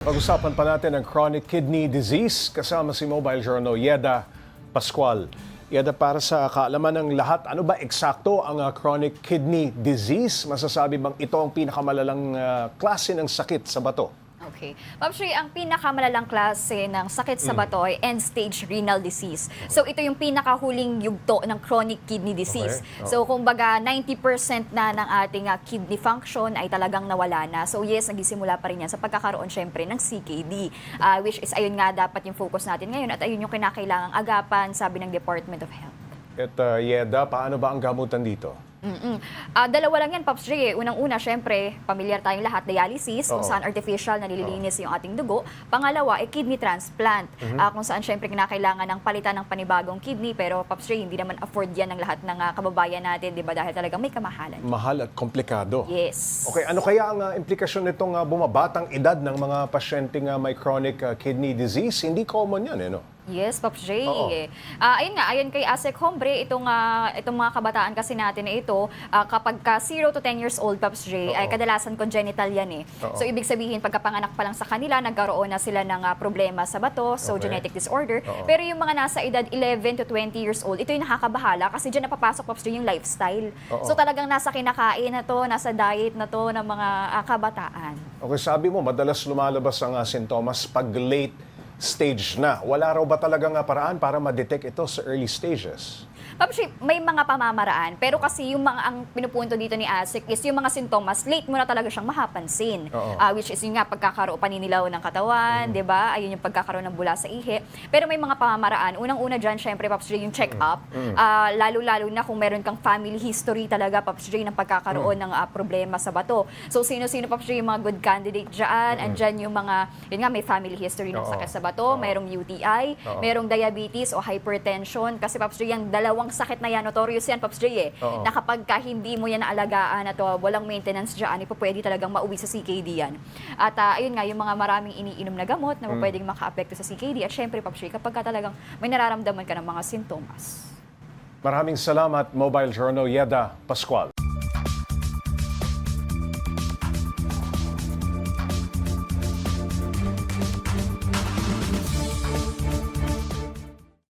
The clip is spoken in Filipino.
Pag-usapan pa natin ang chronic kidney disease kasama si Mobile Journal Yeda Pascual. Yeda, para sa kaalaman ng lahat, ano ba eksakto ang chronic kidney disease? Masasabi bang ito ang pinakamalalang klase ng sakit sa bato? Okay. Ma'am Shri, ang pinakamalalang klase ng sakit sa bato ay end-stage renal disease. So ito yung pinakahuling yugto ng chronic kidney disease. Okay. So kumbaga 90% na ng ating kidney function ay talagang nawala na. So yes, nagisimula pa rin yan sa pagkakaroon syempre ng CKD. Which is ayun nga dapat yung focus natin ngayon at ayun yung kinakailangang agapan, sabi ng Department of Health. At Yeda, paano ba ang gamutan dito? Dalawa lang yan, Pops J. Unang-una, syempre, pamilyar tayong lahat, dialysis, kung saan artificial na nililinis yung ating dugo. Pangalawa, kidney transplant, kung saan syempre kinakailangan ng palitan ng panibagong kidney. Pero, Pops J, hindi naman afford yan ng lahat ng kababayan natin, di ba? Dahil talagang may kamahalan. Mahal at komplikado. Yes. Okay, ano kaya ang implikasyon nitong bumabatang edad ng mga pasyenteng may chronic kidney disease? Hindi common yan, no? Yes, Pops J. Oo. Ayun nga, ayon kay Asek Hombre, itong mga kabataan kasi natin na ito, kapag ka 0 to 10 years old, Pops J, ay kadalasan congenital yan eh. Oo. So, ibig sabihin, pagkapanganak pa lang sa kanila, nagkaroon na sila ng problema sa bato, so Okay. genetic disorder. Oo. Pero yung mga nasa edad 11 to 20 years old, ito yung nakakabahala kasi dyan napapasok, Pops J, yung lifestyle. Oo. So, talagang nasa kinakain na to, nasa diet na to ng mga kabataan. Okay, sabi mo, madalas lumalabas ang sintomas pag late stage na. Wala raw ba talagang paraan para ma-detect ito sa early stages? Actually, may mga pamamaraan, pero kasi yung mga ang pinupunto dito ni Asik is yung mga sintomas, late mo na talaga siyang mapapansin. Oo. Which is yung nga, pagkakaroon paninilaw ng katawan, di ba? Ayun yung pagkakaroon ng bula sa ihi. Pero may mga pamamaraan. Unang-una dyan, syempre, Pops J, yung check-up. Lalo-lalo na kung meron kang family history talaga, Pops J, ng pagkakaroon ng problema sa bato. So, sino-sino, Pops J, yung mga good candidate dyan. Andyan yung mga, yun nga, may family history ng Oo. sakit sa bato, mayroong UTI, Oo. mayroong diabetes o hypertension. Kasi, Pops J, yung dalawang sakit na yan, notorious yan, Pops J, Oo. na kapag ka hindi mo yan naalagaan at walang maintenance dyan, pwede talagang mauwi sa CKD yan. At ayun nga, yung mga maraming iniinom na gamot na pwedeng maka-apekto sa CKD. At syempre, Pops J, kapag ka talagang may nararamdaman ka ng mga sintomas. Maraming salamat, Mobile Journal Yeda Pascual.